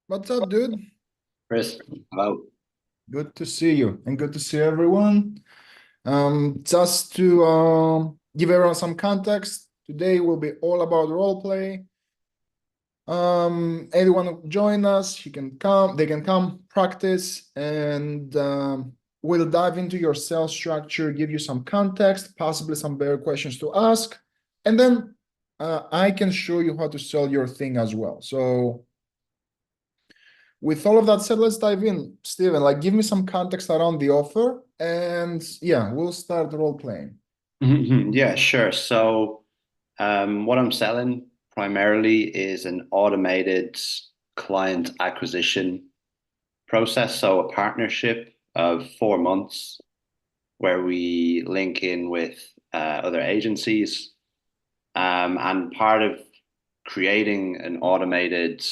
What's up, dude? Chris, hello. Good to see you and good to see everyone. Just to give everyone some context, today will be all about role play. Anyone who join us, they can come practice, and we'll dive into your sales structure, give you some context, possibly some better questions to ask, and then I can show you how to sell your thing as well. So with all of that said, let's dive in. Steven, like give me some context around the offer and yeah, we'll start role playing. Yeah, sure. What I'm selling primarily is an automated client acquisition process. So, a partnership of 4 months where we link in with other agencies. And part of creating an automated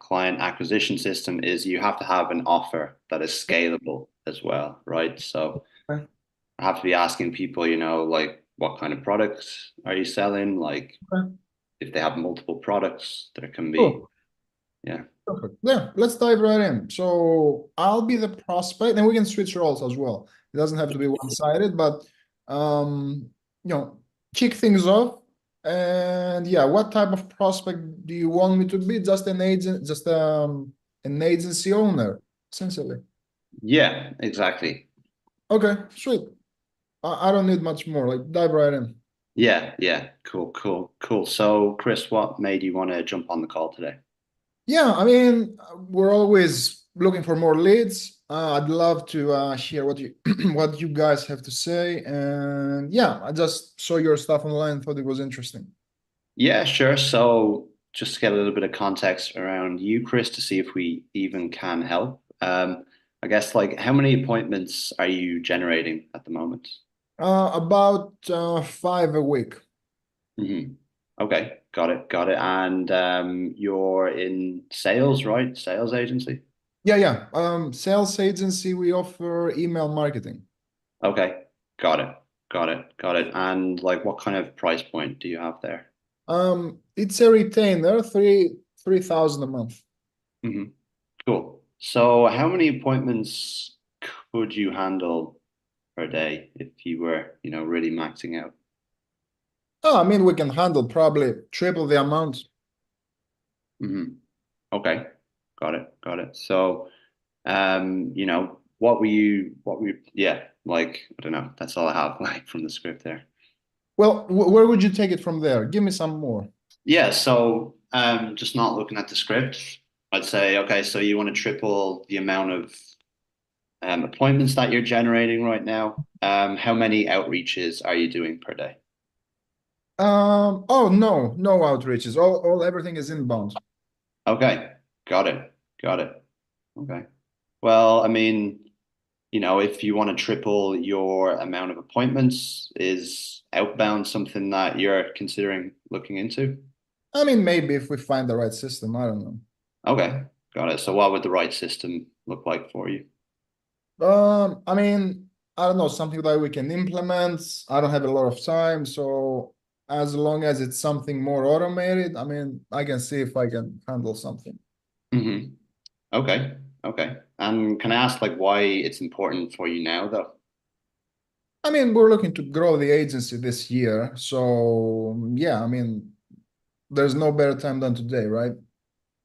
client acquisition system is you have to have an offer that is scalable as well, right? So, Okay. I have to be asking people, like what kind of products are you selling? Like Okay. if they have multiple products, there can be, Cool. yeah. Perfect. Yeah, let's dive right in. So I'll be the prospect, and we can switch roles as well. It doesn't have to be one-sided, but um, you know, kick things off. And yeah, what type of prospect do you want me to be? Just an agent, just an agency owner, essentially. Yeah, exactly. Okay, sweet. I don't need much more. Like dive right in. Yeah, yeah. Cool, cool, cool. So, Chris, what made you want to jump on the call today? Yeah, I mean, we're always looking for more leads. I'd love to hear what you what you guys have to say. And yeah, I just saw your stuff online, thought it was interesting. Yeah, sure. So, just to get a little bit of context around you, Chris, to see if we even can help. I guess like how many appointments are you generating at the moment? About 5 a week. hmm Okay, got it, got it. And you're in sales, right? Sales agency. Yeah, yeah. Sales agency, we offer email marketing. Okay, got it, got it, got it. And like, what kind of price point do you have there? It's a retainer, 3,000 a month. hmm Cool. So, how many appointments could you handle per day if you were, really maxing out? Oh, I mean, we can handle probably triple the amount. hmm Okay, got it, got it. So, yeah, like, I don't know. That's all I have, like, from the script there. Well, where would you take it from there? Give me some more. Yeah, so just not looking at the script, I'd say, okay, so you want to triple the amount of appointments that you're generating right now. How many outreaches are you doing per day? Oh no, no outreaches. All everything is inbound. Okay, got it, got it. Okay. Well, I mean, if you want to triple your amount of appointments, is outbound something that you're considering looking into? I mean, maybe if we find the right system, I don't know. Okay, got it. So what would the right system look like for you? I mean, I don't know, something that we can implement. I don't have a lot of time, so as long as it's something more automated, I mean, I can see if I can handle something. hmm Okay, okay. And can I ask like why it's important for you now though? I mean, we're looking to grow the agency this year, so yeah, I mean, there's no better time than today, right?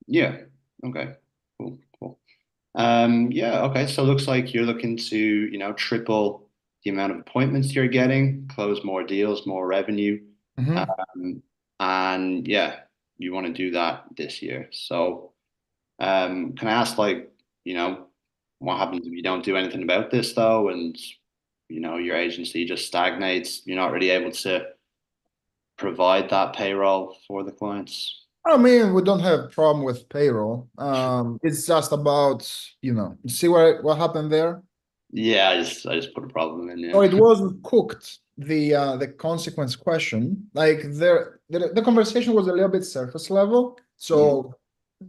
Yeah. Okay. Cool. Cool. Yeah, okay. So it looks like you're looking to, triple the amount of appointments you're getting, close more deals, more revenue. Hmm. Um, and yeah, you want to do that this year. So, can I ask like, you know, what happens if you don't do anything about this though, and your agency just stagnates, you're not really able to provide that payroll for the clients? I mean, we don't have a problem with payroll. It's just about, see what happened there? Yeah, I just put a problem in, So yeah. it wasn't cooked, the consequence question. Like the conversation was a little bit surface level. Mhm. So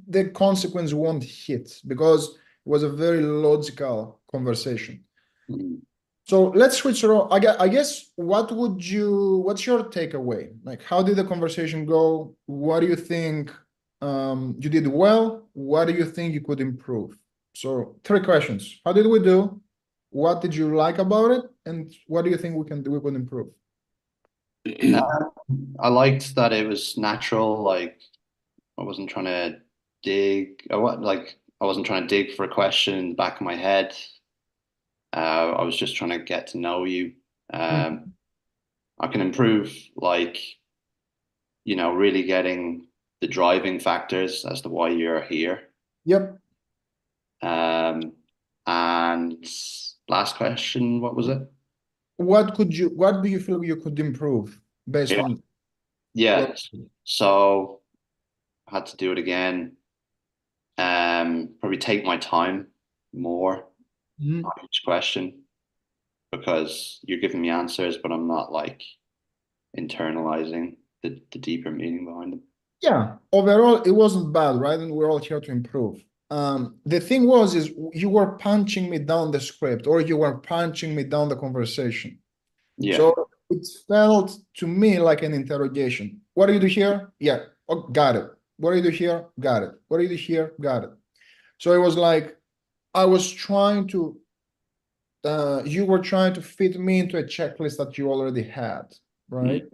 the consequence won't hit because it was a very logical conversation. Mhm. So let's switch around. I guess what's your takeaway? Like, how did the conversation go? What do you think? You did well. What do you think you could improve? So three questions. How did we do? What did you like about it? And what do you think we could improve? Uh, I liked that it was natural. Like I wasn't trying to I wasn't trying to dig for a question in the back of my head. I was just trying to get to know you. Um, Mhm. I can improve, like, really getting the driving factors as to why you're here. Yep. Um, and last question, what was it? What do you feel you could improve based Yeah, on what? yeah. So I had to do it again. Probably take my time more Mhm. on each question because you're giving me answers, but I'm not like internalizing the deeper meaning behind them. Yeah, overall, it wasn't bad, right? And we're all here to improve. The thing is you were punching me down the script or you were punching me down the conversation. Yeah. So it felt to me like an interrogation. What do you do here? Yeah. Oh, got it. What do you do here? Got it. What do you do here? Got it. So it was like I was trying to, you were trying to fit me into a checklist that you already had, Mhm. right?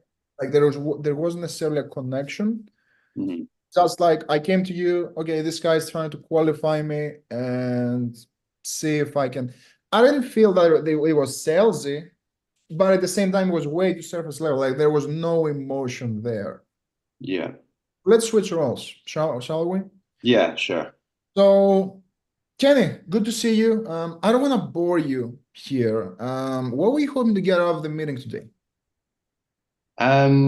Like there wasn't necessarily a connection. Mhm. Just like I came to you, okay, this guy's trying to qualify me and see if I can. I didn't feel that it was salesy, but at the same time, it was way too surface level. Like there was no emotion there. Yeah. Let's switch roles, shall we? Yeah, sure. So, Kenny, good to see you. I don't want to bore you here. What were you hoping to get out of the meeting today?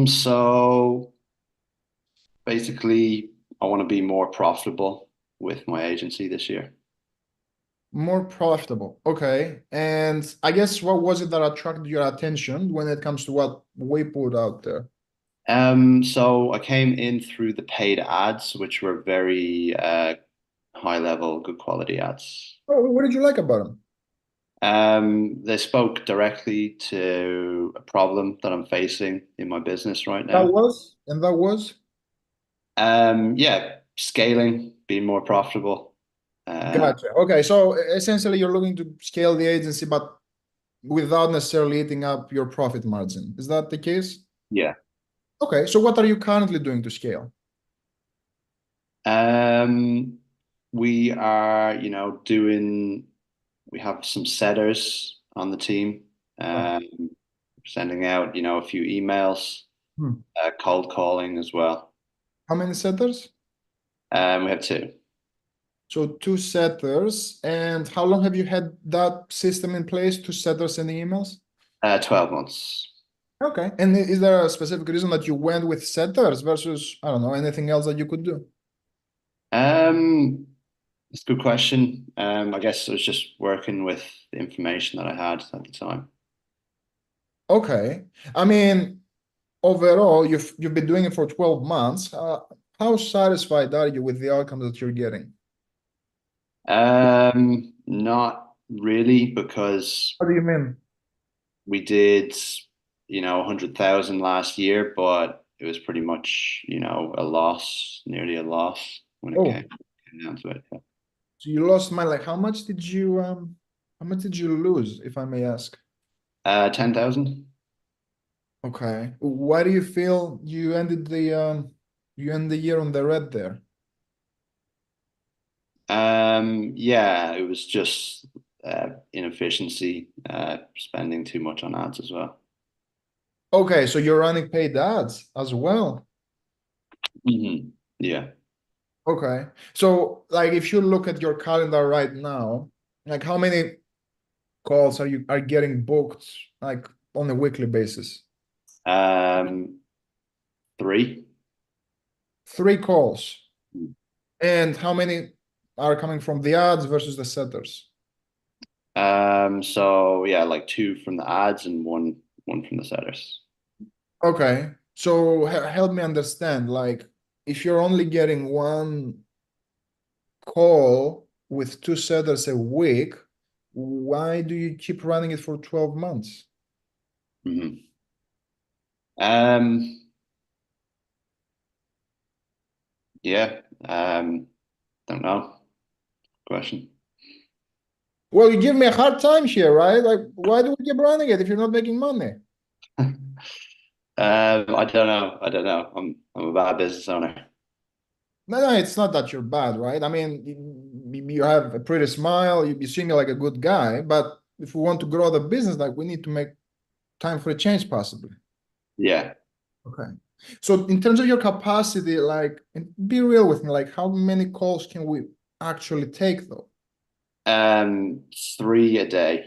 So basically I want to be more profitable with my agency this year. More profitable. Okay. And I guess what was it that attracted your attention when it comes to what we put out there? So I came in through the paid ads, which were very high level, good quality ads. Oh, what did you like about them? They spoke directly to a problem that I'm facing in my business right That now. was, and that was. Yeah, scaling, being more profitable. Um, Gotcha. Okay. So essentially, you're looking to scale the agency, but without necessarily eating up your profit margin. Is that the case? yeah. Okay. So what are you currently doing to scale? Um, we are, we have some setters on the team, Oh. um, sending out, a few emails, Hmm. cold calling as well. How many setters? We have two, So two setters. And how long have you had that system in place, two setters and emails? 12 months. Okay. And is there a specific reason that you went with setters versus, I don't know, anything else that you could do? Um, it's a good question. I guess I was just working with the information that I had at the time. Okay. I mean, overall, you've been doing it for 12 months. How satisfied are you with the outcome that you're getting? Not really because What do you mean? we did, 100,000 last year, but it was pretty much, a loss, nearly a loss when it Oh, came down to it. so you lost money. Like, how much did you lose, if I may ask? 10,000. Okay. Why do you feel you end the year on the red there? Yeah, it was just inefficiency, spending too much on ads as well. Okay, so you're running paid ads as well. Yeah. Okay. So like if you look at your calendar right now, like how many calls are getting booked like on a weekly basis? Um, three. Three calls. And how many are coming from the ads versus the setters? So yeah, like two from the ads and one from the setters. Okay. So help me understand, like if you're only getting one call with two setters a week, why do you keep running it for 12 months? Mhm. Um, yeah, Um, don't know. Question. Well, you give me a hard time here, right? Like, why do we keep running it if you're not making money? I don't know. I don't know. I'm a bad business owner. No, no, it's not that you're bad, right? I mean, you have a pretty smile, you seem like a good guy, but if we want to grow the business, like we need to make time for a change possibly. Yeah. Okay. So in terms of your capacity, like, and be real with me, like how many calls can we actually take though? Three a day.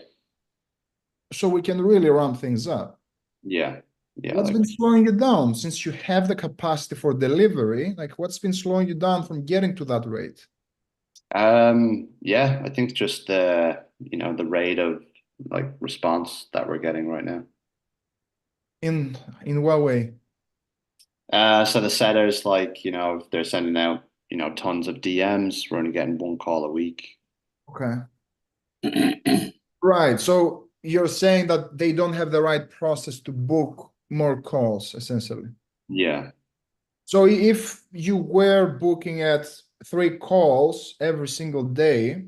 So we can really ramp things up. Yeah. Yeah. What's Like, been slowing you down since you have the capacity for delivery? Like what's been slowing you down from getting to that rate? yeah, I think just the rate of like response that we're getting right now. In in what way? So the setters, like, if they're sending out, tons of DMs, we're only getting one call a week. Okay. Right. So you're saying that they don't have the right process to book more calls, essentially. Yeah. So if you were booking at 3 calls every single day,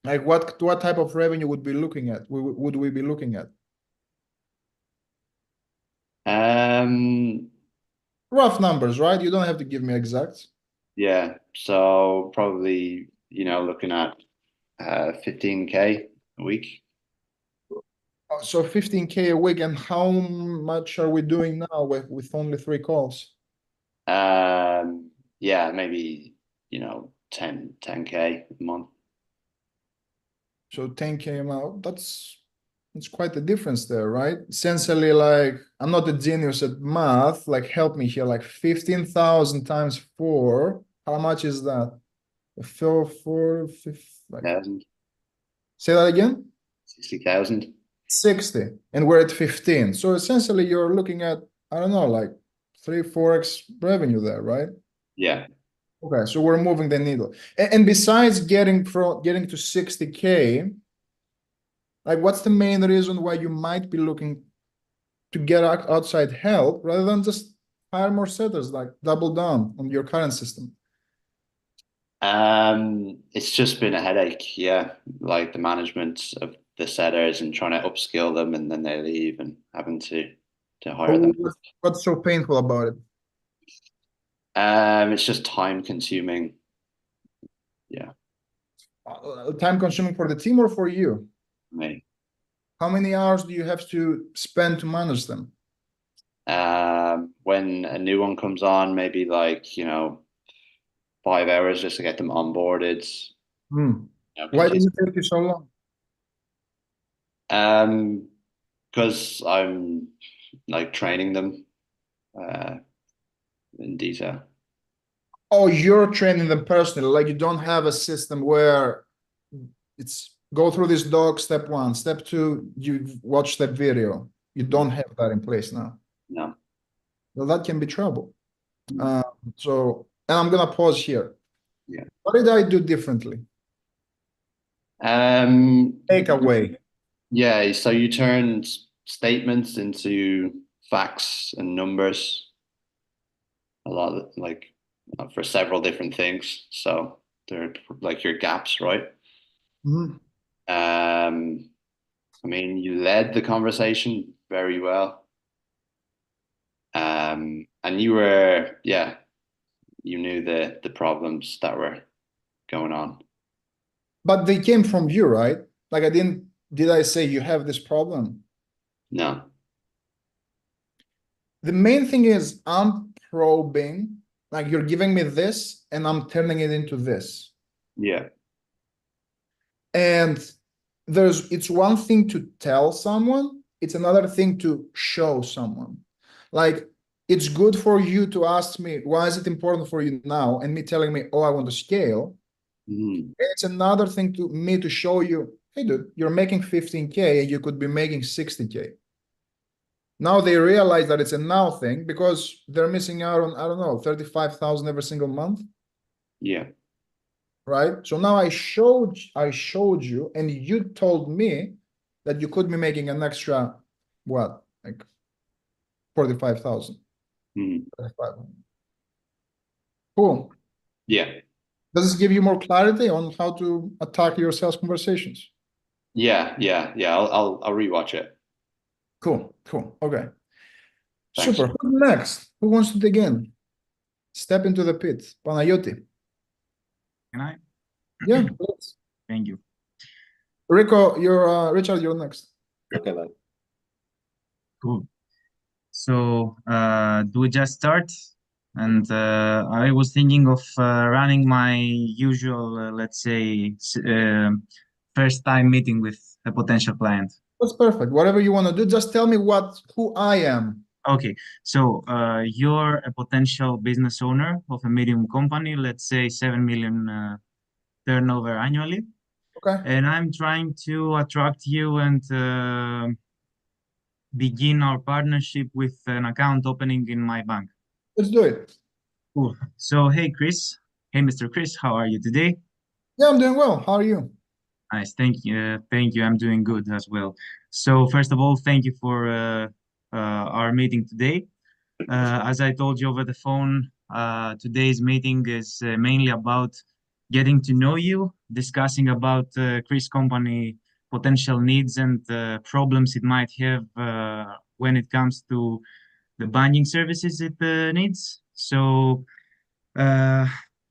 like what type of revenue would be looking at? Would we be looking at? Um, Rough numbers, right? You don't have to give me exact. yeah. So probably, looking at 15K a week. So 15K a week, and how much are we doing now with only 3 calls? Yeah, maybe, 10K a month. So 10K amount, that's quite the difference there, right? Essentially, like I'm not a genius at math, like help me here, like 15,000 times four. How much is that? Four, like 60,000. say that again? 60,000. 60. And we're at 15. So essentially you're looking at, I don't know, like 3, 4x revenue there, right? Yeah. Okay, so we're moving the needle. And besides getting to 60K, like what's the main reason why you might be looking to get outside help rather than just hire more setters, like double down on your current system? It's just been a headache, yeah. Like the management of the setters and trying to upskill them and then they leave and having to hire them. What's so painful about it? It's just time consuming. Yeah, Time consuming for the team or for you? for me. How many hours do you have to spend to manage them? When a new one comes on, maybe like, 5 hours just to get them onboarded, Hmm. Why continue. does it take you so long? Um, because I'm like training them uh in detail. Oh, you're training them personally. Like you don't have a system where it's go through this dog, step one, step two, you watch that video. You don't have that in place now. No. Well, that can be trouble. Uh, and I'm gonna pause here. Yeah. What did I do differently? Um, Take away. yeah, so you turned statements into facts and numbers a lot of, like for several different things. So they're like your gaps, right? Mhm. Um, I mean, you led the conversation very well. And yeah, you knew the problems that were going on. But they came from you, right? Like did I say you have this problem? No. The main thing is I'm probing, like you're giving me this and I'm turning it into this. Yeah. And it's one thing to tell someone, it's another thing to show someone. Like it's good for you to ask me, why is it important for you now? And me telling me, oh, I want to scale. Mhm. It's another thing to me to show you, hey, dude, you're making 15K and you could be making 60K. Now they realize that it's a now thing because they're missing out on, I don't know, 35,000 every single month, Yeah. right? So now I showed you, and you told me that you could be making an extra, what, like 45,000. Mhm. Cool. Yeah. Does this give you more clarity on how to attack your sales conversations? Yeah. I'll rewatch it. Cool, cool. Okay. Thanks. Super. Who's next? Who wants to dig in? Step into the pit. Panayoti. Can I? Yeah, please. Thank you. Rico, you're Richard, you're next. Okay, then. Cool. So, do we just start? And I was thinking of running my usual, let's say, first time meeting with a potential client. That's perfect. Whatever you want to do, just tell me who I am. Okay, so you're a potential business owner of a medium company, let's say 7 million turnover annually, Okay, and I'm trying to attract you and begin our partnership with an account opening in my bank. let's do it. Cool. So, hey, Chris. Hey, Mr. Chris, how are you today? Yeah, I'm doing well. How are you? Nice. Thank you. Thank you. I'm doing good as well. So, first of all, thank you for our meeting today. As I told you over the phone, today's meeting is mainly about getting to know you, discussing about Chris' company potential needs and problems it might have when it comes to the banking services it needs. So, uh,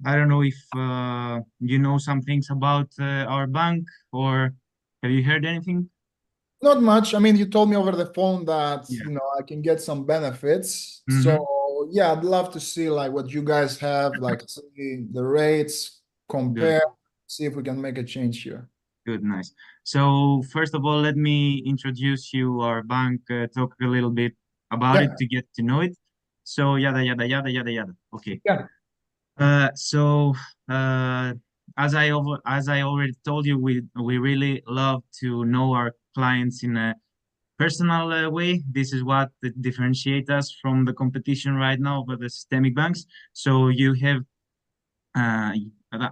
I don't know if you know some things about our bank or have you heard anything? Not much. I mean, you told me over the phone that, Yeah. I can get some benefits. Mm-hmm. So, yeah, I'd love to see like what you guys have, like see the rates, Good, compare, see if we can make a change here. good, nice. So first of all, let me introduce you our bank, talk a little bit about Yeah, it to get to know it. So yada yada yada yada yada. Okay. yeah, So uh, as I already told you, we really love to know our clients in a personal way. This is what differentiates us from the competition right now for the systemic banks. So you have, uh,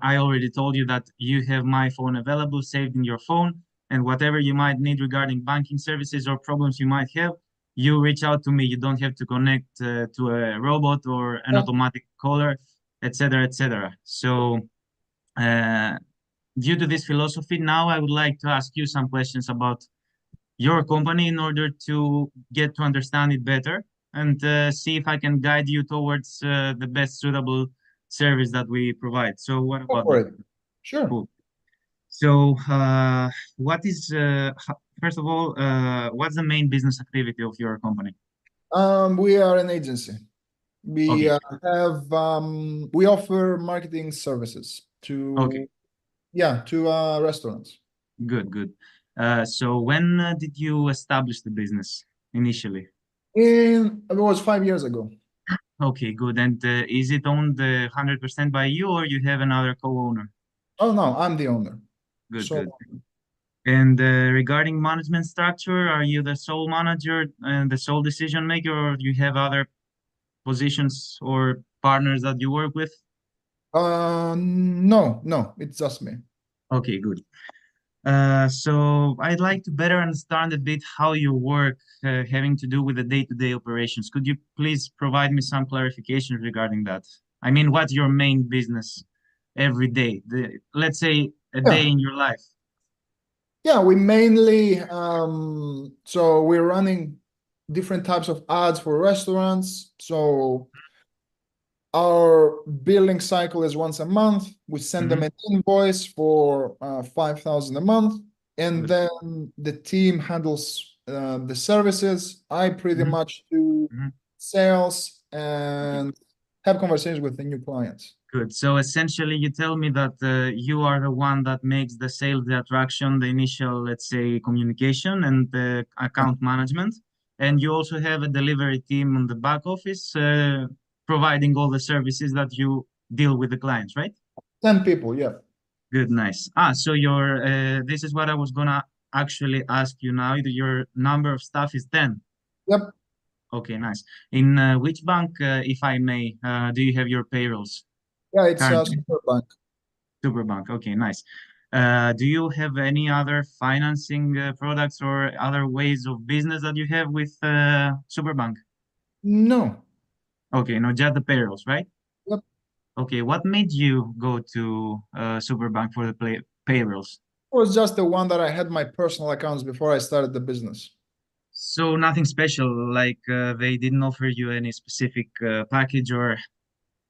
I already told you that you have my phone available, saved in your phone, and whatever you might need regarding banking services or problems you might have, you reach out to me. You don't have to connect to a robot or an yeah, automatic caller, etc., etc. So, uh, due to this philosophy, now I would like to ask you some questions about your company in order to get to understand it better and see if I can guide you towards the best suitable service that we provide. So what go about for that? it. Sure. Cool. So what is, first of all, what's the main business activity of your company? We are an agency. We Okay, we offer marketing services okay, to restaurants. good, good. So when did you establish the business initially? It was 5 years ago. Okay, good. And is it owned 100% by you or you have another co-owner? Oh no, I'm the owner. Good, So good. And regarding management structure, are you the sole manager and the sole decision maker, or do you have other positions or partners that you work with? no, it's just me. Okay, good. So I'd like to better understand a bit how you work, having to do with the day-to-day operations. Could you please provide me some clarification regarding that? I mean, what's your main business every day? Let's say a day Yeah, in your life. yeah, we mainly so we're running different types of ads for restaurants. So our billing cycle is once a month. We send them Hmm. an invoice for 5,000 a month, and Good. then the team handles the services. I pretty Hmm. much do Hmm. sales Okay. and have conversations with the new clients. Good. So essentially, you tell me that you are the one that makes the sales, the attraction, the initial, let's say, communication and the account management. And you also have a delivery team on the back office, providing all the services that you deal with the clients, right? 10 people, yeah. Good, nice. So this is what I was gonna actually ask you now. Your number of staff is 10. Yep. Okay, nice. In which bank, if I may, do you have your payrolls Yeah, it's currently? Superbank. Superbank. Okay, nice. Do you have any other financing products or other ways of business that you have with Superbank? No. Okay, no, just the payrolls, right? Yep. Okay, what made you go to Superbank for the payrolls? It was just the one that I had my personal accounts before I started the business. So nothing special, like they didn't offer you any specific package or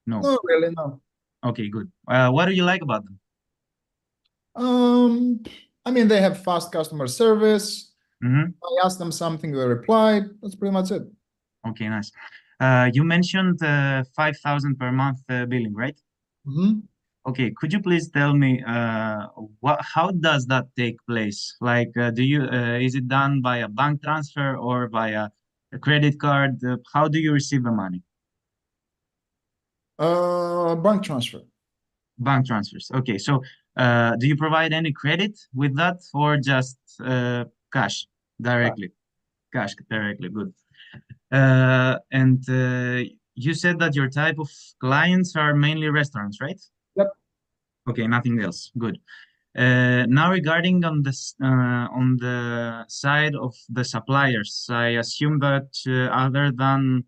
no? No, really, no. Okay, good. What do you like about them? Um, I mean, they have fast customer service. Mm-hmm. I asked them something, they replied. That's pretty much it. Okay, nice. You mentioned 5,000 per month billing, right? Mhm. Okay, could you please tell me how does that take place? Like, is it done by a bank transfer or via a credit card? How do you receive the money? Bank transfer. Bank transfers. Okay, so do you provide any credit with that or just cash directly? Cash directly, good. And you said that your type of clients are mainly restaurants, right? Yep. Okay, nothing else. Good. Now regarding on the side of the suppliers, I assume that other than,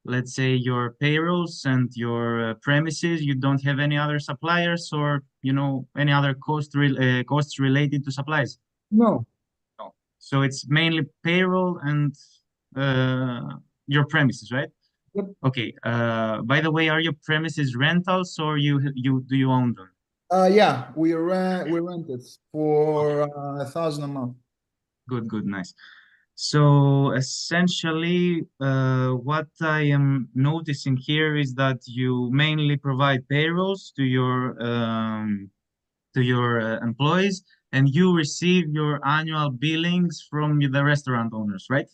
let's say, your payrolls and your premises, you don't have any other suppliers or, any other costs related to supplies. No. No. So it's mainly payroll and your premises, right? Yep. Okay. By the way, are your premises rentals or you own them? Yeah, we rent it for 1,000 a month. Good, good, nice. So essentially, what I am noticing here is that you mainly provide payrolls to your employees, and you receive your annual billings from the restaurant owners, right?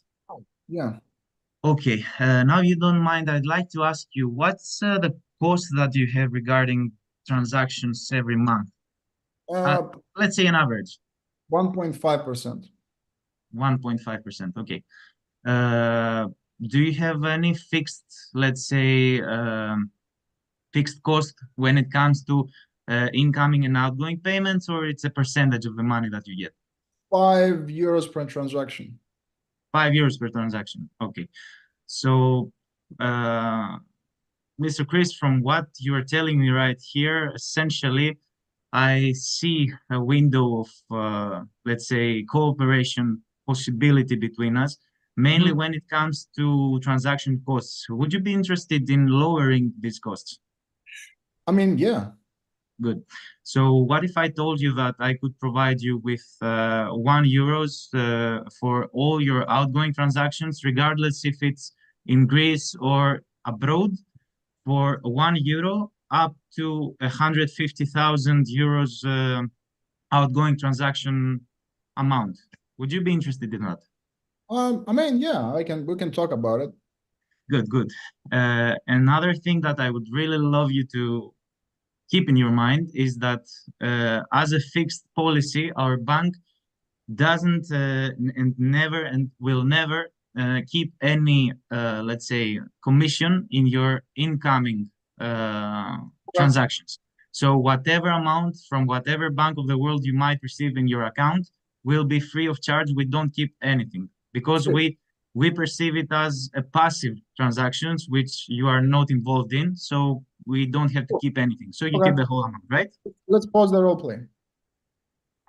Yeah. Okay. Now you don't mind, I'd like to ask you, what's the cost that you have regarding transactions every month? Uh, Uh, let's say an average, 1.5%. 1.5%. Okay. Uh, do you have any fixed, let's say, fixed cost when it comes to incoming and outgoing payments, or it's a percentage of the money that you get? €5 per transaction. 5 euros per transaction. Okay. So, uh, Mr. Chris, from what you are telling me right here, essentially, I see a window of, let's say, cooperation possibility between us, mainly Mhm. when it comes to transaction costs. Would you be interested in lowering these costs? I mean, yeah. Good. So what if I told you that I could provide you with 1 euros for all your outgoing transactions, regardless if it's in Greece or abroad, for 1 euro up to 150,000 euros outgoing transaction amount. Would you be interested in that? I mean, yeah, we can talk about it. Good, good. Another thing that I would really love you to keep in your mind is that as a fixed policy, our bank doesn't and never and will never keep any, let's say, commission in your incoming uh, Okay. transactions. So whatever amount from whatever bank of the world you might receive in your account will be free of charge. We don't keep anything because Sweet. we perceive it as a passive transactions which you are not involved in. So we don't have to Cool. keep anything. So you keep Okay. the whole amount, right? Let's pause the role play.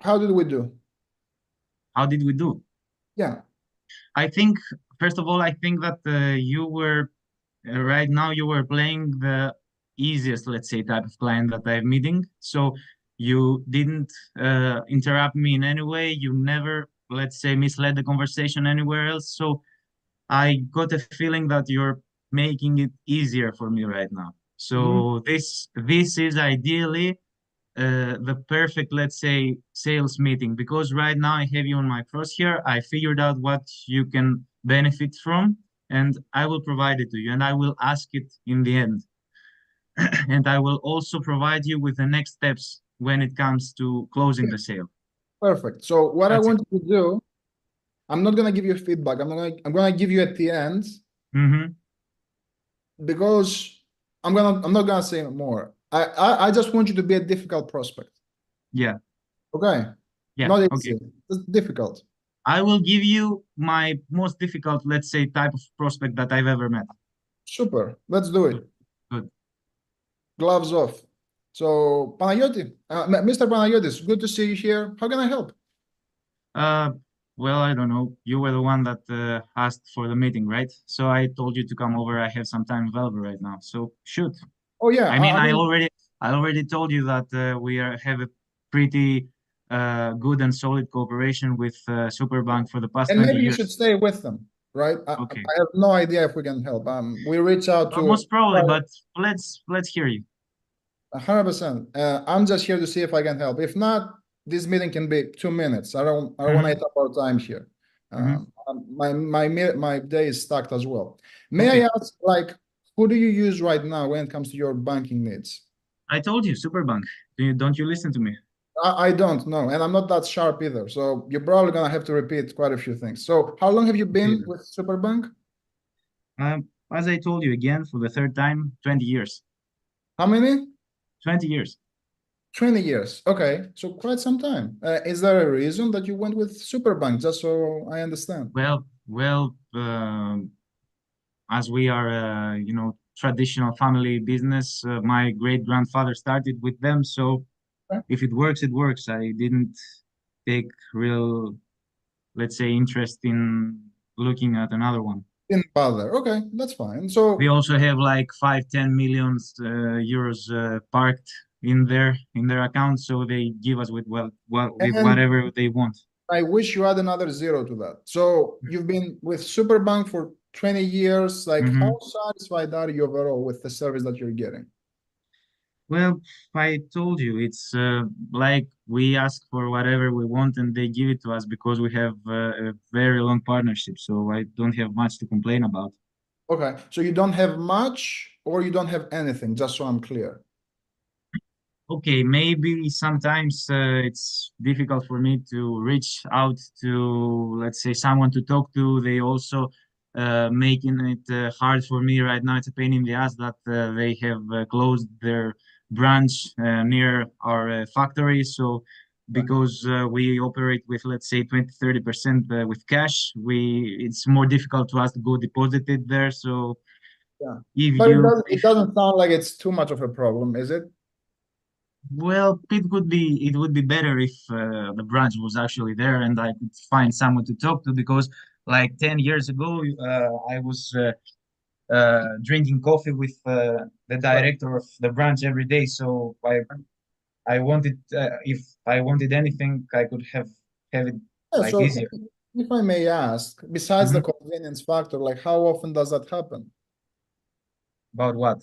How did we do? How did we do? Yeah. I think, first of all, I think that you were right now you were playing the easiest, let's say, type of client that I'm meeting. So you didn't interrupt me in any way. You never, let's say, misled the conversation anywhere else. So I got a feeling that you're making it easier for me right now. Mhm. So this is ideally the perfect, let's say, sales meeting because right now I have you on my crosshair. I figured out what you can benefit from, and I will provide it to you, and I will ask it in the end. And I will also provide you with the next steps when it comes to closing the sale. Perfect. So what I That's it. want you to do, I'm not gonna give you feedback. I'm gonna give you at the end Mm-hmm. because I'm not gonna say more. I just want you to be a difficult prospect. Yeah. Okay. Yeah. Not Okay. easy. It's difficult. I will give you my most difficult, let's say, type of prospect that I've ever met. Super. Let's do Good. it. Good. gloves off. So, Panayoti, Mr. Panayotis, good to see you here. How can I help? Uh, well, I don't know. You were the one that asked for the meeting, right? So I told you to come over. I have some time available right now. So shoot. Oh yeah, I mean, I mean, I already told you that have a pretty good and solid cooperation with Superbank for the past and 20 maybe you should years. stay with them, right? Okay. I have no idea if we can help. We reach out to Most probably, but let's hear you. 100%. I'm just here to see if I can help. If not, this meeting can be 2 minutes. I don't want to Hmm. eat up our time here. Hmm. My day is stacked as well. May Okay. I ask, like, who do you use right now when it comes to your banking needs? I told you, Superbank. Don't you listen to me? I don't know, and I'm not that sharp either. So you're probably gonna have to repeat quite a few things. So how long have you Okay. been with Superbank? As I told you again for the third time, 20 years. How many? 20 years. 20 years. Okay, so quite some time. Is there a reason that you went with Superbank? Just so I understand. Well, as we are, traditional family business, my great grandfather started with them. So Okay. if it works, it works. I didn't take real, let's say, interest in looking at another one. Didn't bother. Okay, that's fine. We So, also have like 5, 10 millions euros parked in their account, so they give us with and whatever they want. I wish you add another zero to that. So you've been with Superbank for 20 years. Like, how Hmm. satisfied are you overall with the service that you're getting? Well, I told you, it's like we ask for whatever we want and they give it to us because we have a very long partnership. So I don't have much to complain about. Okay, so you don't have much or you don't have anything, just so I'm clear. Okay, maybe sometimes it's difficult for me to reach out to, let's say, someone to talk to. They also making it hard for me right now. It's a pain in the ass that they have closed their branch near our factory. So because we operate with, let's say, 20, 30% with cash, it's more difficult to us to go deposit it there. So Yeah. if But you, it if doesn't sound like it's too much of a problem, is it? Well, it would be better if the branch was actually there and I could find someone to talk to because like 10 years ago I was drinking coffee with the Right. director of the branch every day. So I wanted if I wanted anything I could have it Yeah, like so easier. if I may ask, besides the Mhm. convenience factor, like how often does that happen? About what?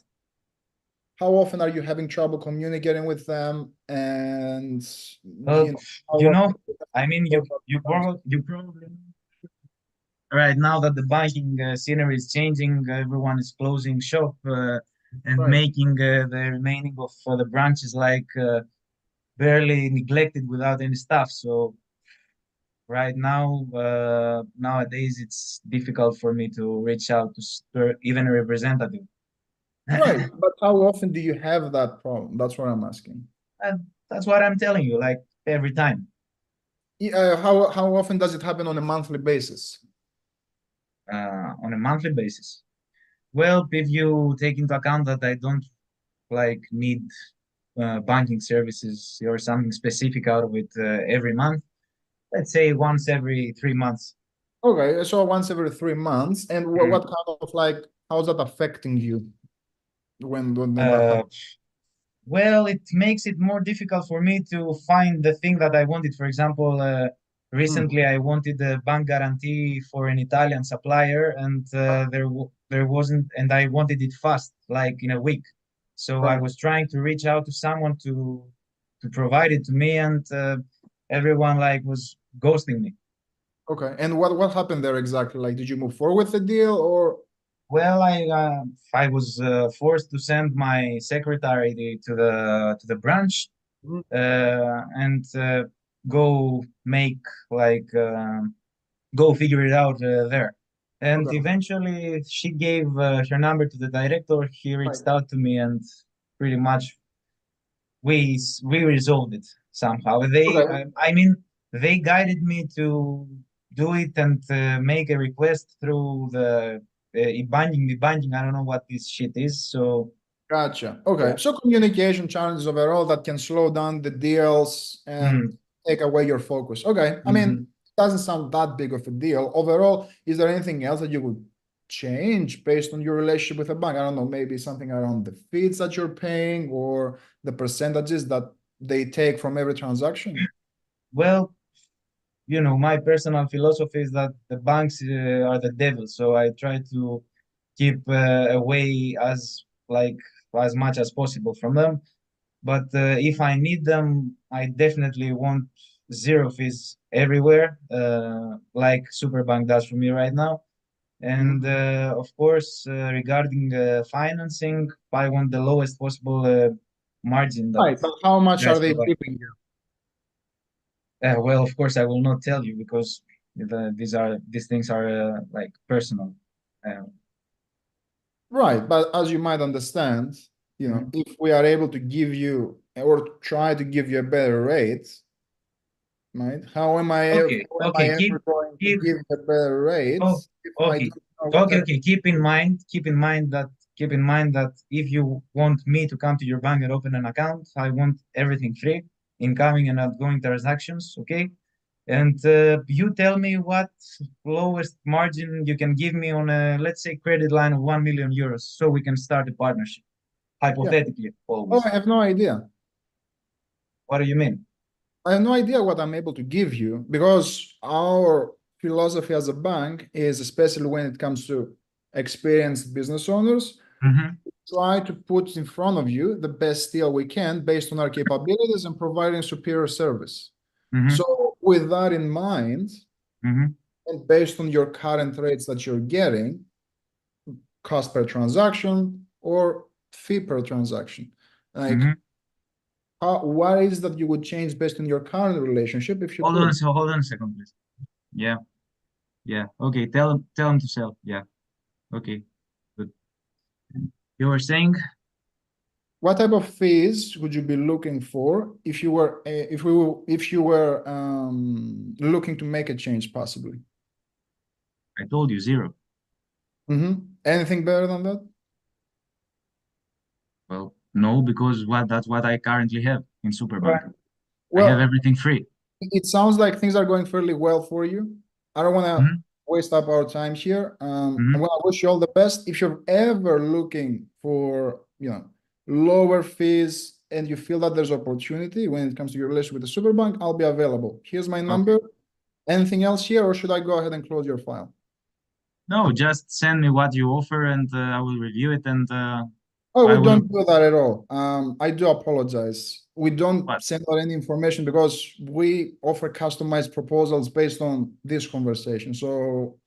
How often are you having trouble communicating with them? And Well, how you often know, I mean you probably right now that the banking scenery is changing, everyone is closing shop and right. making the remaining of the branches like barely neglected without any staff. So right now, nowadays, it's difficult for me to reach out to even a representative. Right. But how often do you have that problem? That's what I'm asking. And that's what I'm telling you, like every time How often does it happen on a monthly basis? on a monthly basis. Well, if you take into account that I don't like need banking services or something specific out of it every month. Let's say once every 3 months. Okay, so once every 3 months. And Mhm. what kind of like, how's that affecting you when that Uh, happens? well, it makes it more difficult for me to find the thing that I wanted. For example, Hmm, recently I wanted a bank guarantee for an Italian supplier, and there wasn't, and I wanted it fast, like in a week. So I right. was trying to reach out to someone to provide it to me, and everyone like was ghosting me. Okay. And what happened there exactly? Like, did you move forward with the deal or Well, I was forced to send my secretary to the branch Mhm. and go make like go figure it out there. And Okay. eventually, she gave her number to the director. He Right. reached out to me, and pretty much we resolved it somehow. Okay. I mean, they guided me to do it and make a request through the e-banking. I don't know what this shit is. So Gotcha. Okay. So communication challenges overall that can slow down the deals and take away your focus. Okay. I mean, it doesn't sound that big of a deal. Overall, is there anything else that you would change based on your relationship with a bank? I don't know, maybe something around the fees that you're paying or the percentages that they take from every transaction? Well, you know, my personal philosophy is that the banks are the devil, so I try to keep away as much as possible from them. But if I need them, I definitely want zero fees everywhere, like Superbank does for me right now. And of course, regarding financing, I want the lowest possible margin that Right. But how much you are guys they provide. giving you? Well, of course, I will not tell you because these things are like personal. Uh, Right. But as you might understand, mhm. if we are able to give you or try to give you a better rate, right? Okay, How am I okay, ever going to keep give a better rate oh, if I okay, don't know what okay, type okay. Keep in mind that if you want me to come to your bank and open an account, I want everything free, incoming and outgoing transactions. Okay, and you tell me what lowest margin you can give me on a, let's say, credit line of 1 million euros, so we can start a partnership. yeah. Hypothetically, Oh, always. I have no idea. What do you mean? I have no idea what I'm able to give you because our philosophy as a bank is, especially when it comes to experienced business owners, Mm-hmm, try to put in front of you the best deal we can based on our capabilities and providing superior service. mm-hmm, So with that in mind, mm-hmm, and based on your current rates that you're getting, cost per transaction or fee per transaction, like mm-hmm. what is that you would change based on your current relationship if you could? Hold on a second, please. Yeah, yeah. Okay, tell him to sell. Yeah. Okay. Good. You were saying, What type of fees would you be looking for if you were looking to make a change possibly? I told you zero. Anything better than that? Well, no, because that's what I currently have in Superbank. Right. I have Well, everything free. it sounds like things are going fairly well for you. I don't want to Hmm. waste up our time here. I'm Hmm. going to wish you all the best. If you're ever looking for, lower fees and you feel that there's opportunity when it comes to your relationship with the Superbank, I'll be available. Here's my Okay. number. Anything else here, or should I go ahead and close your file? No, just send me what you offer and I will review it and Oh, we I will. don't do that at all. I do apologize. We don't What? send out any information because we offer customized proposals based on this conversation. So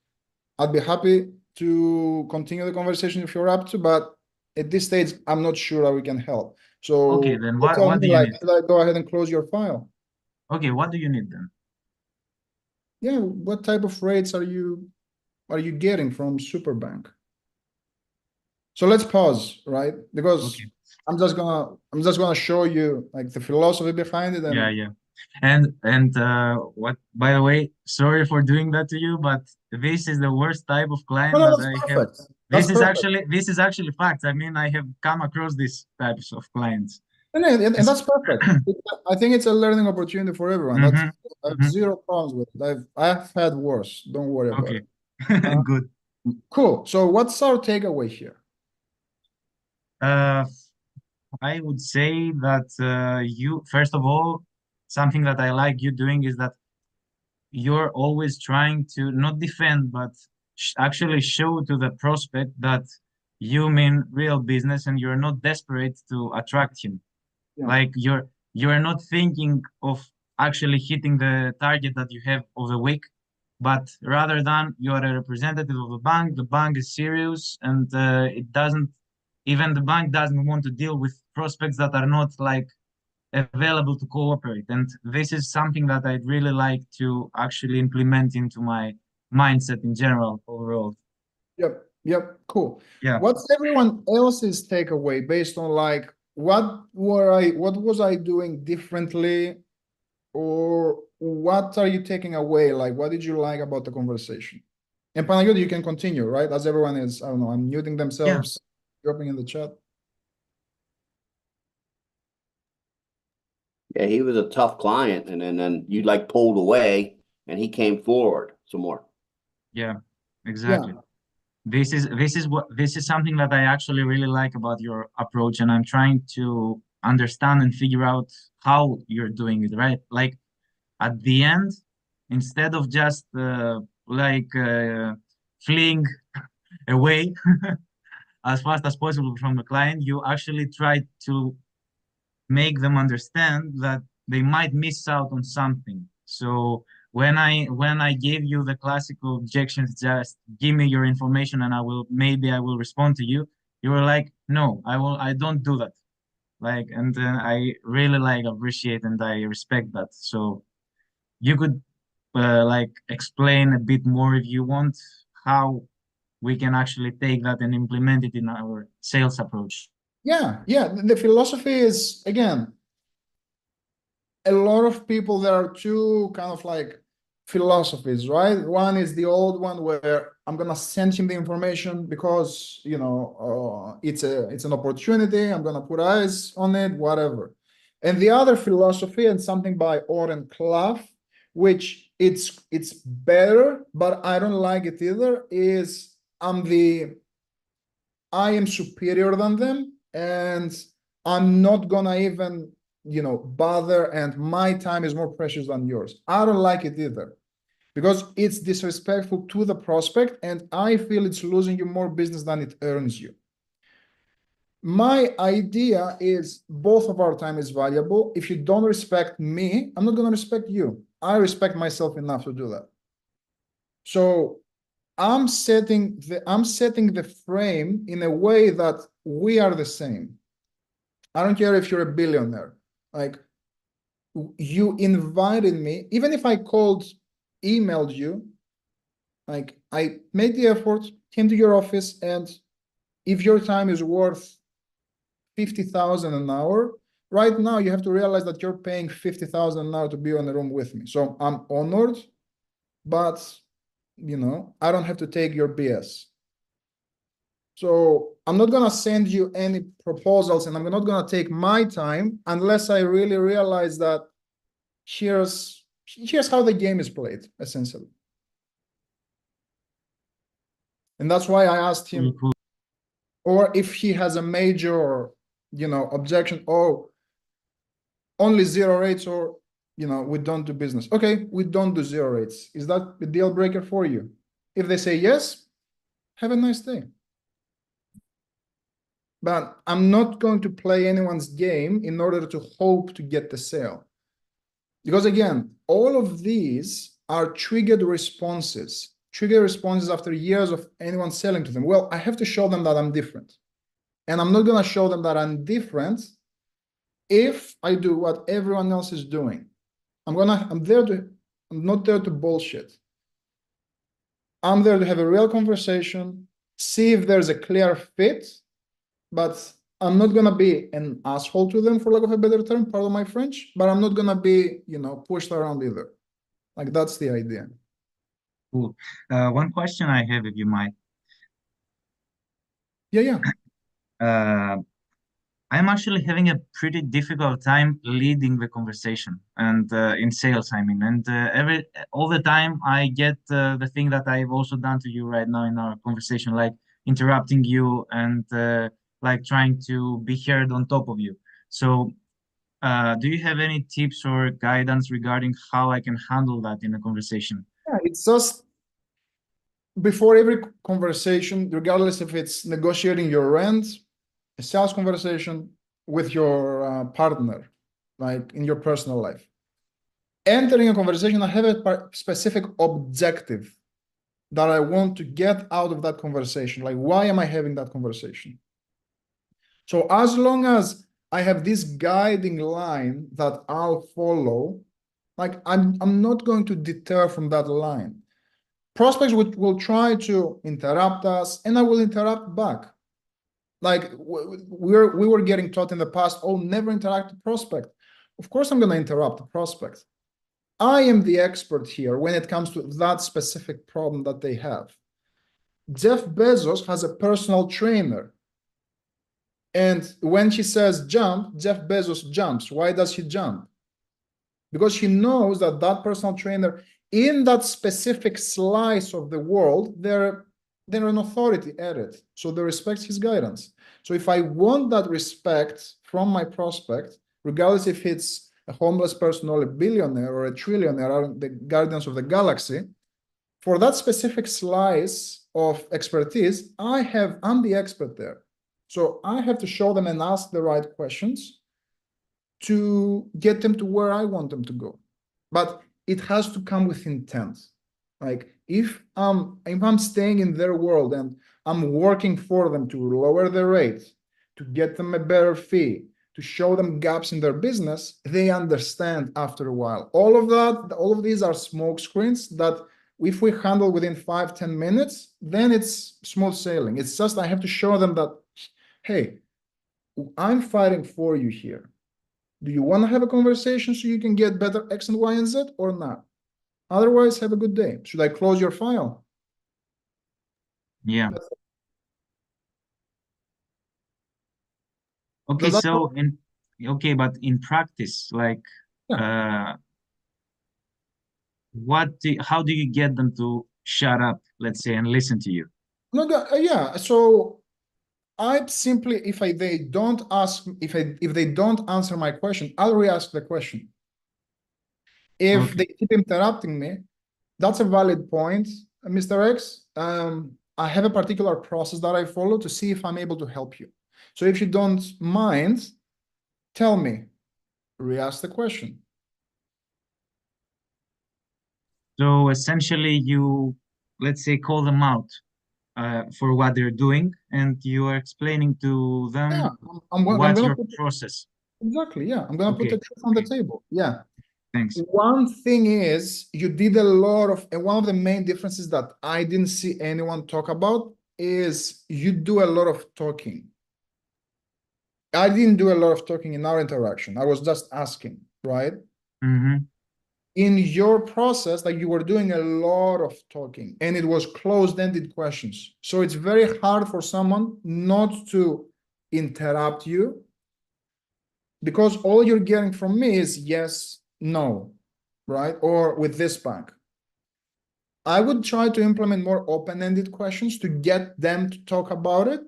I'd be happy to continue the conversation if you're up to, but at this stage, I'm not sure that we can help. Okay, So then tell what me, do you like, need? should I go ahead and close your file? Okay, what do you need then? Yeah, what type of rates are you getting from Superbank? So let's pause, right? Because Okay. I'm just gonna show you like the philosophy behind it, Yeah, and yeah. And what, by the way, sorry for doing that to you, but this is the worst type of no, client no, that that's I have. perfect. That's perfect. This is actually fact. I mean, I have come across these types of clients. And It's that's perfect. I think it's a learning opportunity for everyone. That's mm-hmm, I have mm-hmm. zero problems with it. I've had worse. Don't worry about Okay. it. Uh, Good. cool. So what's our takeaway here? Uh, I would say that you, first of all, something that I like you doing is that you're always trying to not defend, but actually show to the prospect that you mean real business and you're not desperate to attract him. Yeah. Like you're not thinking of actually hitting the target that you have of the week, but rather than you are a representative of the bank is serious and it doesn't even the bank doesn't want to deal with prospects that are not like available to cooperate. And this is something that I'd really like to actually implement into my mindset in general overall. Yep. Yep. Cool. Yeah. What's everyone else's takeaway based on like what was I doing differently, or what are you taking away? Like, what did you like about the conversation? And Panagiotis, you can continue, right? As everyone is, I don't know, unmuting Yeah. themselves, dropping in the chat. Yeah, he was a tough client, and then you like pulled away, and he came forward some more. Yeah, exactly. This is something that I actually really like about your approach, and I'm trying to understand and figure out how you're doing it, right? Like at the end, instead of just fleeing away as fast as possible from the client, you actually try to make them understand that they might miss out on something. So when I gave you the classical objections, just give me your information and I will respond to you. You were like, no, I don't do that. Like, and I really like appreciate and I respect that. So you could like explain a bit more if you want how we can actually take that and implement it in our sales approach. Yeah, yeah. The philosophy is, again, a lot of people, there are two kind of like philosophies, right? One is the old one where I'm gonna send him the information because it's an opportunity. I'm gonna put eyes on it, whatever. And the other philosophy, and something by Oren Clough, which it's better, but I don't like it either, is I am superior than them, and I'm not gonna even, bother, and my time is more precious than yours. I don't like it either because it's disrespectful to the prospect, and I feel it's losing you more business than it earns you. My idea is both of our time is valuable. If you don't respect me, I'm not gonna respect you. I respect myself enough to do that. So I'm setting the frame in a way that we are the same. I don't care if you're a billionaire. Like, you invited me, even if I emailed you, like I made the effort, came to your office, and if your time is worth 50,000 an hour, right now you have to realize that you're paying 50,000 an hour to be on the room with me. So I'm honored, but I don't have to take your BS. So I'm not gonna send you any proposals, and I'm not gonna take my time unless I really realize that here's how the game is played, essentially. And that's why I asked him, Cool. or if he has a major, objection, oh, only zero rates, or we don't do business. Okay, we don't do zero rates. Is that a deal breaker for you? If they say yes, have a nice day. But I'm not going to play anyone's game in order to hope to get the sale. Because again, all of these are triggered responses after years of anyone selling to them. Well, I have to show them that I'm different. And I'm not going to show them that I'm different if I do what everyone else is doing. I'm not there to bullshit. I'm there to have a real conversation, see if there's a clear fit, but I'm not gonna be an asshole to them, for lack of a better term, pardon my French, but I'm not gonna be, pushed around either. Like, that's the idea. Cool. One question I have, if you might. Yeah. I'm actually having a pretty difficult time leading the conversation and in sales, I mean, and all the time I get the thing that I've also done to you right now in our conversation, like interrupting you and like trying to be heard on top of you. So, do you have any tips or guidance regarding how I can handle that in a conversation? Yeah, it's just before every conversation, regardless if it's negotiating your rent, a sales conversation with your partner, like in your personal life. Entering a conversation, I have a specific objective that I want to get out of that conversation. Like, why am I having that conversation? So as long as I have this guiding line that I'll follow, like I'm not going to deter from that line. Prospects will try to interrupt us, and I will interrupt back. Like we were getting taught in the past, oh, never interact with prospect. Of course, I'm going to interrupt the prospect. I am the expert here when it comes to that specific problem that they have. Jeff Bezos has a personal trainer. And when she says jump, Jeff Bezos jumps. Why does he jump? because he knows that that personal trainer in that specific slice of the world, they're an authority at it. So they respect his guidance. So if I want that respect from my prospect, regardless if it's a homeless person or a billionaire or a trillionaire or the guardians of the galaxy, for that specific slice of expertise, I'm the expert there. So I have to show them and ask the right questions to get them to where I want them to go. But it has to come with intent. Like if I'm staying in their world and I'm working for them to lower the rate, to get them a better fee, to show them gaps in their business, they understand after a while. All of these are smoke screens that if we handle within 5-10 minutes, then it's smooth sailing. It's just I have to show them that, hey, I'm fighting for you here. Do you want to have a conversation so you can get better X and Y and Z or not? Otherwise, have a good day. Should I close your file? Yeah. Okay, Does that so okay, but in practice, like how do you get them to shut up, let's say, and listen to you? No, yeah. So I simply, if they don't answer my question, I'll re-ask the question. If Okay. they keep interrupting me, that's a valid point, Mr. X. I have a particular process that I follow to see if I'm able to help you. So if you don't mind, tell me, re-ask the question. So essentially, you, let's say, call them out for what they're doing, and you are explaining to them Yeah, I'm what's gonna your put process. exactly. Yeah, I'm gonna put Okay. the truth on the Okay. table. Yeah. Thanks. One thing is you did a lot of, and one of the main differences that I didn't see anyone talk about is you do a lot of talking. I didn't do a lot of talking in our interaction. I was just asking, right? Mm-hmm. In your process, like you were doing a lot of talking and it was closed-ended questions. So it's very hard for someone not to interrupt you because all you're getting from me is yes, no, right? Or with this bank. I would try to implement more open-ended questions to get them to talk about it.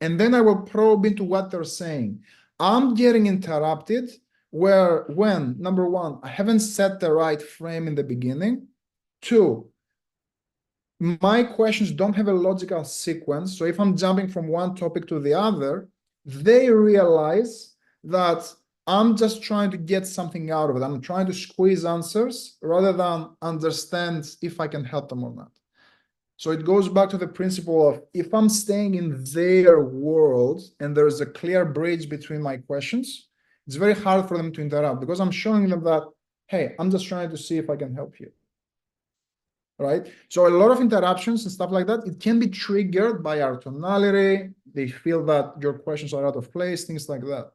And then I will probe into what they're saying. I'm getting interrupted when, number one, I haven't set the right frame in the beginning. Two, my questions don't have a logical sequence. So if I'm jumping from one topic to the other, they realize that I'm just trying to get something out of it. I'm trying to squeeze answers rather than understand if I can help them or not. So it goes back to the principle of if I'm staying in their world and there's a clear bridge between my questions, it's very hard for them to interrupt because I'm showing them that, hey, I'm just trying to see if I can help you. Right? So a lot of interruptions and stuff like that, it can be triggered by our tonality. They feel that your questions are out of place, things like that.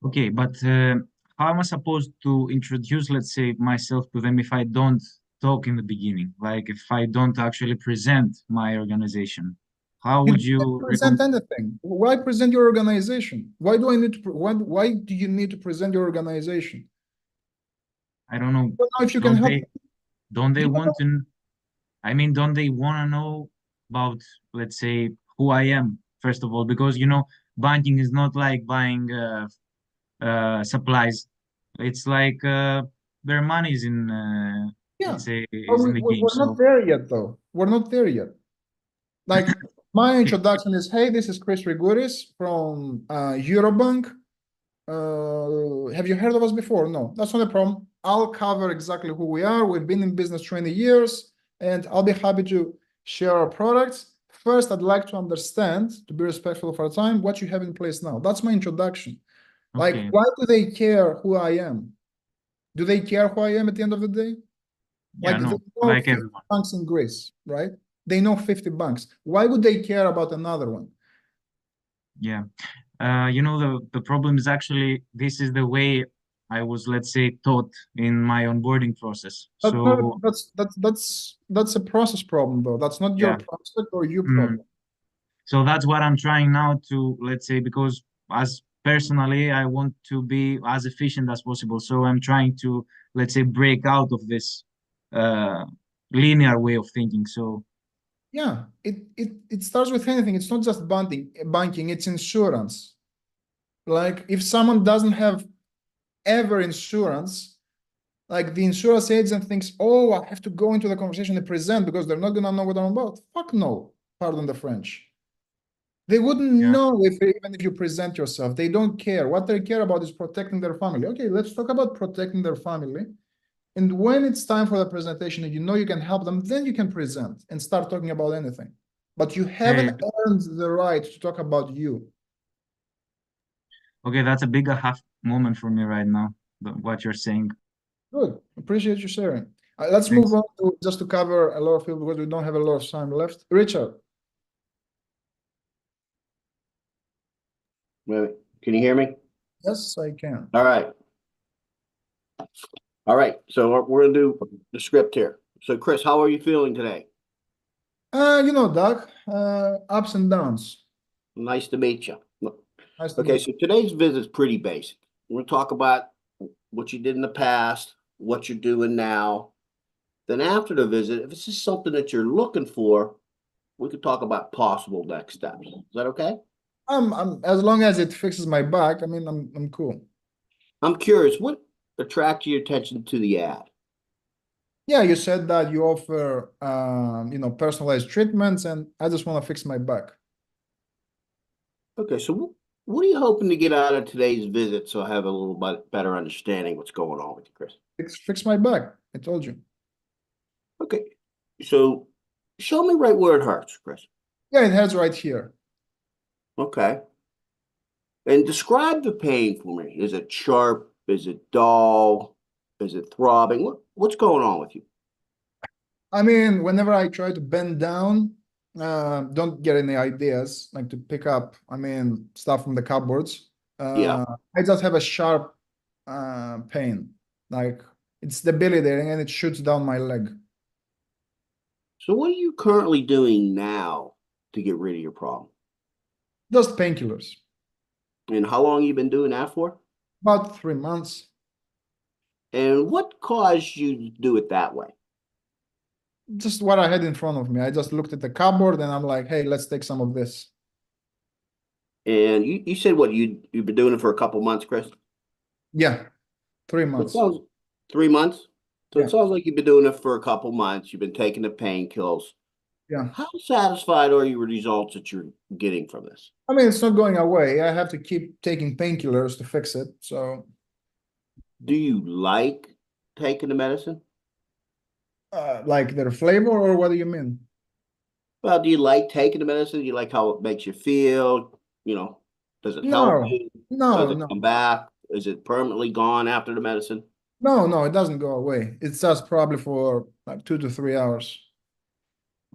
Okay, but how am I supposed to introduce, let's say, myself to them if I don't talk in the beginning? Like if I don't actually present my organization, how You would don't you present recommend? anything. Why present your organization? Why do I need to? Why do you need to present your organization? I don't know. I don't know if you can Don't help. they You don't want to? I mean, don't they want to know about, let's say, who I am, first of all? Because, banking is not like buying supplies. It's like their money is in, Yeah, let's say, but is in the game. we're not So, there yet, though. We're not there yet. Like my introduction is, hey, this is Chris Rigouris from Eurobank. Have you heard of us before? No, that's not a problem. I'll cover exactly who we are. We've been in business 20 years, and I'll be happy to share our products. First, I'd like to understand, to be respectful of our time, what you have in place now. That's my introduction. Like, okay. why do they care who I am? Do they care who I am at the end of the day? Yeah, Like they no, know like 50 everyone. banks in Greece, right? They know 50 banks. Why would they care about another one? Yeah. The problem is actually this is the way I was, let's say, taught in my onboarding process. That's not So, that's a process problem though. That's not your yeah. prospect or you Mm. problem. So that's what I'm trying now to, let's say, because as personally, I want to be as efficient as possible. So I'm trying to, let's say, break out of this uh, linear way of thinking. So Yeah, it starts with anything. It's not just banking, it's insurance. Like if someone doesn't have ever insurance, like the insurance agent thinks, oh, I have to go into the conversation and present because they're not gonna know what I'm about. Fuck no, pardon the French. They wouldn't yeah, know if even if you present yourself. They don't care. What they care about is protecting their family. Okay, let's talk about protecting their family. And when it's time for the presentation and you know you can help them, then you can present and start talking about anything. But you hey, haven't earned the right to talk about you. okay, that's a big aha moment for me right now. What you're saying. Good. Appreciate you sharing. Let's move Thanks. on to just to cover a lot of people because we don't have a lot of time left. Richard. Wait, can you hear me? Yes, I can. All right. All right. So we're gonna do the script here. So Chris, how are you feeling today? Doug, ups and downs. Nice to meet you. Nice to Okay, meet so you. today's visit's pretty basic. We're gonna talk about what you did in the past, what you're doing now. Then after the visit, if this is something that you're looking for, we could talk about possible next steps. Is that okay? As long as it fixes my back, I mean, I'm cool. I'm curious, what attracted your attention to the ad? Yeah, you said that you offer, personalized treatments, and I just want to fix my back. Okay, so what are you hoping to get out of today's visit so I have a little bit better understanding what's going on with you, Chris? Fix my back. I told you. Okay, so show me right where it hurts, Chris. Yeah, it hurts right here. Okay. And describe the pain for me. Is it sharp? Is it dull? Is it throbbing? What's going on with you? I mean, whenever I try to bend down, don't get any ideas like to pick up, stuff from the cupboards. Yeah. I just have a sharp pain. Like it's debilitating and it shoots down my leg. So what are you currently doing now to get rid of your problem? Just painkillers. And how long you been doing that for? About 3 months. And what caused you to do it that way? Just what I had in front of me. I just looked at the cupboard and I'm like, hey, let's take some of this. And you said what you've been doing it for a couple months, Chris? Yeah, 3 It months. sounds 3 months. So Yeah. it sounds like you've been doing it for a couple months. You've been taking the painkillers. Yeah. How satisfied are you with the results that you're getting from this? I mean, it's not going away. I have to keep taking painkillers to fix it. So, Do you like taking the medicine? like their flavor, or what do you mean? Well, do you like taking the medicine? Do you like how it makes you feel? Does it help No, you? no, Does it no, come back? Is it permanently gone after the medicine? no, it doesn't go away. It's just probably for like 2 to 3 hours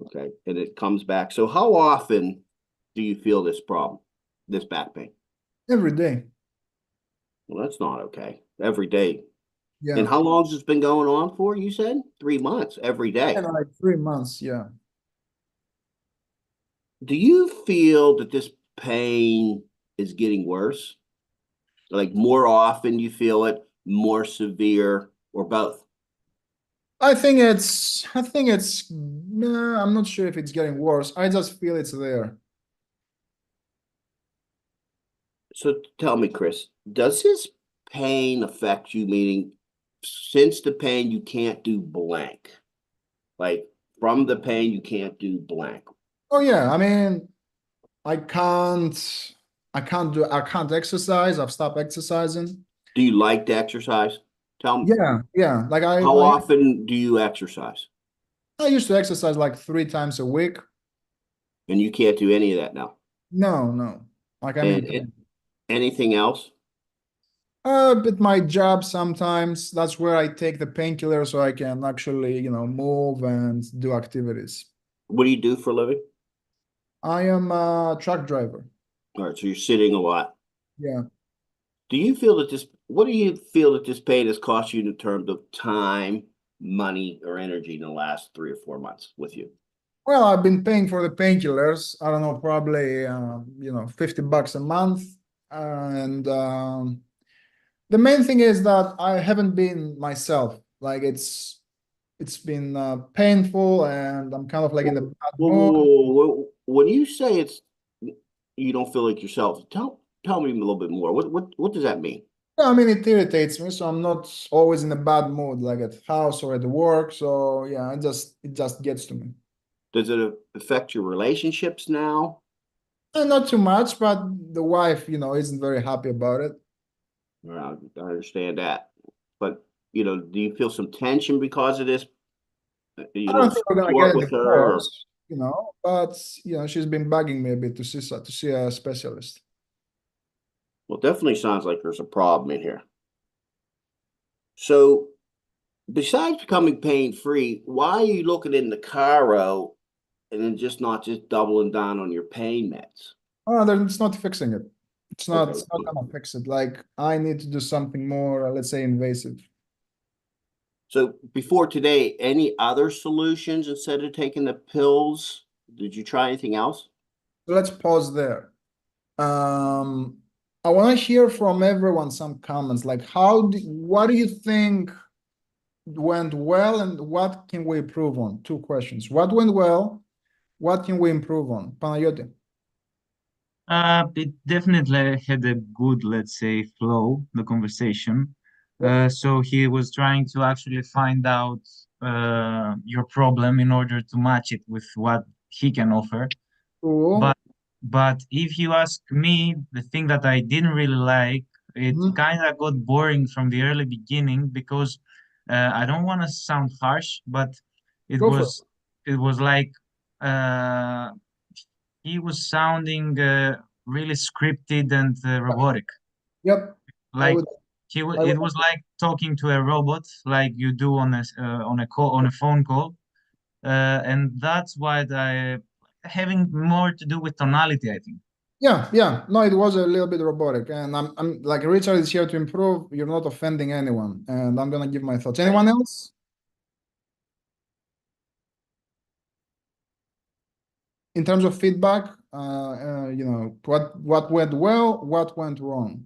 Okay, and it comes back. So how often do you feel this problem, this back pain? every day. Well, that's not okay. Every day. And Yeah. how long has this been going on for? You said 3 months, every day. And like 3 months. Yeah. Do you feel that this pain is getting worse? Like more often you feel it, more severe, or both? I'm not sure if it's getting worse. I just feel it's there. So tell me, Chris, does this pain affect you? Meaning, since the pain, you can't do blank. Like from the pain, you can't do blank. Oh yeah. I mean, I can't, I can't exercise. I've stopped exercising. Do you like to exercise? Tell me, Yeah. Yeah. Like how often do you exercise? I used to exercise like 3 times a week. And you can't do any of that now. No, no. Like I'm in And pain. anything else? But my job sometimes, that's where I take the painkiller so I can actually, move and do activities. What do you do for a living? I am a truck driver. All right, so you're sitting a lot. Yeah. What do you feel that this pain has cost you in terms of time, money, or energy in the last 3 or 4 months with you? Well, I've been paying for the painkillers. I don't know, probably, $50 a month. And the main thing is that I haven't been myself. Like it's been painful, and I'm kind of like in a bad mood. When you say you don't feel like yourself, tell me a little bit more. What does that mean? Yeah, I mean, it irritates me, so I'm not always in a bad mood, like at house or at work. So yeah, it just gets to me. Does it affect your relationships now? Not too much, but the wife, isn't very happy about it. I understand that, but do you feel some tension because of this? I don't think we're gonna get Sport a with her. divorce, but she's been bugging me a bit to see a specialist. Well, definitely sounds like there's a problem in here. So, besides becoming pain free, why are you looking in the Cairo and then not just doubling down on your pain meds? Oh, it's not fixing it. It's not, Okay. it's not gonna fix it. Like I need to do something more, let's say, invasive. So before today, any other solutions instead of taking the pills? Did you try anything else? So let's pause there. I want to hear from everyone some comments, like what do you think went well and what can we improve on? Two questions. What went well? What can we improve on? Panayoti. It definitely had a good, let's say, flow, the conversation. So he was trying to actually find out your problem in order to match it with what he can offer. Cool. But if you ask me, the thing that I didn't really like, it Mhm. kind of got boring from the early beginning because I don't want to sound harsh, but it Go for it. was it was like uh, he was sounding really scripted and robotic. Yep. I Like would. I would. it was like talking to a robot, like you do on a call on a phone call, and that's what I having more to do with tonality, I think. Yeah, yeah. No, it was a little bit robotic, and I'm like Richard is here to improve. You're not offending anyone, and I'm gonna give my thoughts. Anyone else? In terms of feedback, what went well, what went wrong.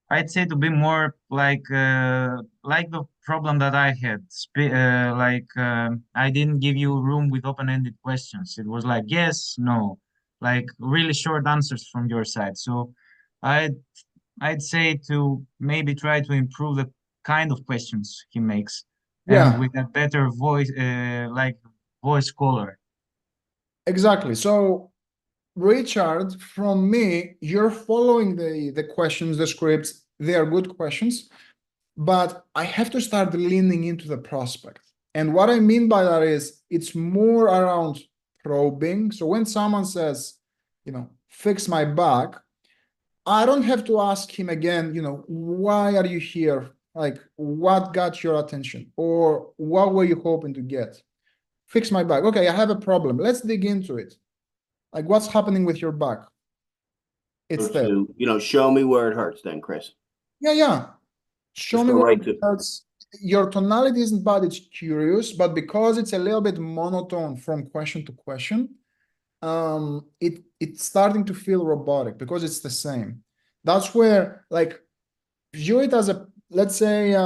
I'd say to be more like the problem that I had. I didn't give you room with open-ended questions. It was like yes, no, like really short answers from your side. So I'd I'd say to maybe try to improve the kind of questions he makes and Yeah, with a better voice, like voice color. exactly. So, Richard, from me, you're following the questions, the scripts. They are good questions, but I have to start leaning into the prospect. And what I mean by that is it's more around probing. So when someone says, fix my back, I don't have to ask him again, why are you here? Like, what got your attention? Or what were you hoping to get? Fix my back. Okay, I have a problem. Let's dig into it. Like, what's happening with your back? It's there. Show me where it hurts then, Chris. Yeah, yeah. Show Just me go where right it to hurts. Your tonality isn't bad, it's curious, but because it's a little bit monotone from question to question, it's starting to feel robotic because it's the same. That's where, like, view it as let's say,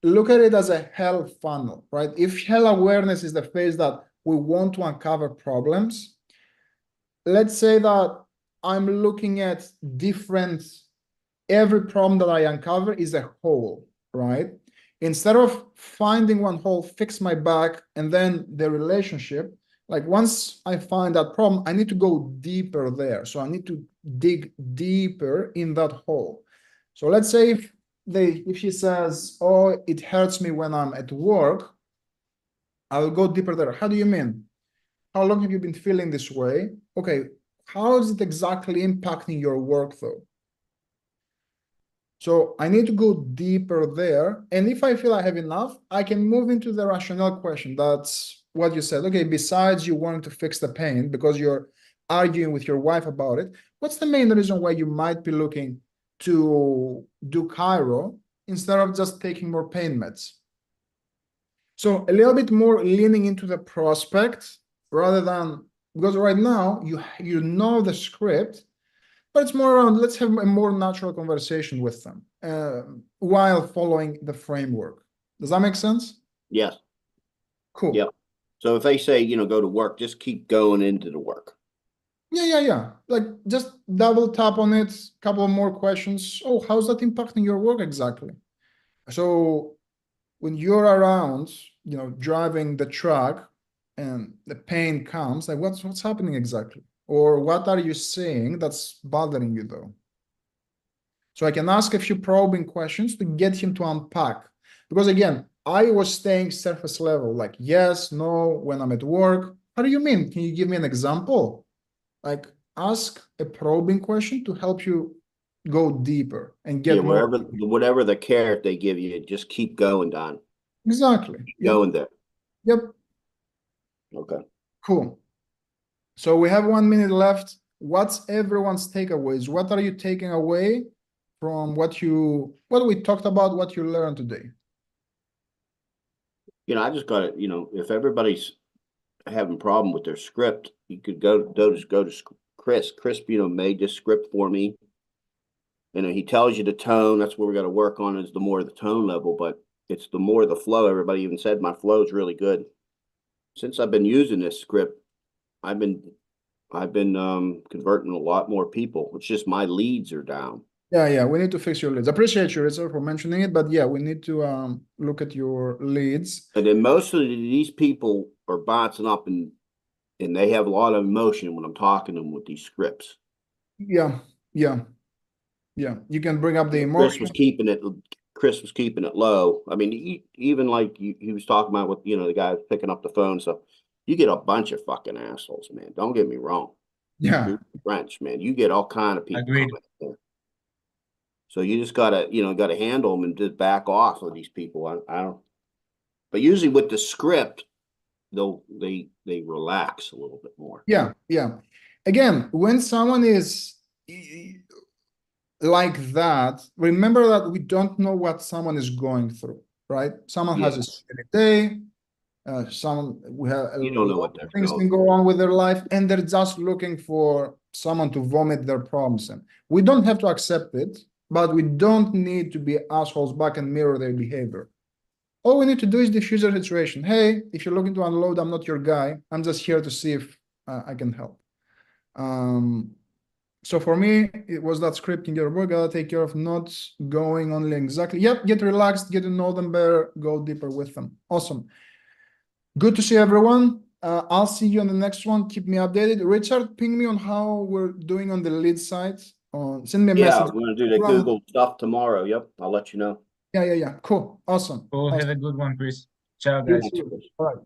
look at it as a hell funnel, right? If hell awareness is the phase that we want to uncover problems, let's say that I'm looking at every problem that I uncover is a hole, right? Instead of finding one hole, fix my back, and then the relationship, like once I find that problem, I need to go deeper there. So I need to dig deeper in that hole. So let's say if she says, oh, it hurts me when I'm at work, I'll go deeper there. How do you mean? How long have you been feeling this way? Okay, how is it exactly impacting your work though? So I need to go deeper there. And if I feel I have enough, I can move into the rationale question. That's what you said. Okay, besides you wanting to fix the pain because you're arguing with your wife about it, what's the main reason why you might be looking to do Cairo instead of just taking more pain meds? So a little bit more leaning into the prospect rather than because right now you know the script, but it's more around let's have a more natural conversation with them while following the framework. Does that make sense? Yes. Cool. Yep. So if they say, go to work, just keep going into the work. Yeah. Like just double tap on it, couple of more questions. Oh, how's that impacting your work exactly? So when you're around, driving the truck and the pain comes, like what's happening exactly? Or what are you saying that's bothering you though? So I can ask a few probing questions to get him to unpack. Because again, I was staying surface level, like yes, no, when I'm at work. How do you mean? Can you give me an example? Like ask a probing question to help you go deeper and Yeah, get more. whatever the carrot they give you, just keep going, Don. Exactly. Keep Yep. going there. Yep. Okay. Cool. So we have 1 minute left. What's everyone's takeaways? What are you taking away from what we talked about, what you learned today? I just got to, if everybody's having a problem with their script, you could go to Chris. Chris, made this script for me. He tells you the tone. That's what we got to work on is the more the tone level, but it's the more the flow. Everybody even said my flow is really good. Since I've been using this script, I've been converting a lot more people. It's just my leads are down. Yeah, we need to fix your leads. Appreciate you, Rizzo, for mentioning it, but yeah, we need to look at your leads. And then most of these people are bouncing up and they have a lot of emotion when I'm talking to them with these scripts. Yeah. You can bring up the Chris emotion. was keeping it low. I mean, even like he was talking about with the guy picking up the phone. So you get a bunch of fucking assholes, man. Don't get me wrong. Yeah. French, man. You get all kind of people Agreed. coming in there. So you just gotta handle them and just back off of these people. I don't. But usually with the script, they relax a little bit more. Yeah. Again, when someone is like that, remember that we don't know what someone is going through, right? Someone has a shitty day. We have You don't know what lot of they're things going can go on with their life, and they're just looking for someone to vomit their problems in. We don't have to accept it, but we don't need to be assholes back and mirror their behavior. All we need to do is diffuse the situation. Hey, if you're looking to unload, I'm not your guy. I'm just here to see if I can help. So for me, it was that script in your book. Gotta take care of not going only exactly. Yep, get relaxed, get to know them better, go deeper with them. Awesome. Good to see everyone. I'll see you on the next one. Keep me updated. Richard, ping me on how we're doing on the lead side. Send me a Yeah, message. we're gonna do the Google stuff tomorrow. Yep, I'll let you know. Yeah. Cool. Awesome. Cool. Have a good one, Chris. Ciao, You guys. too. All right.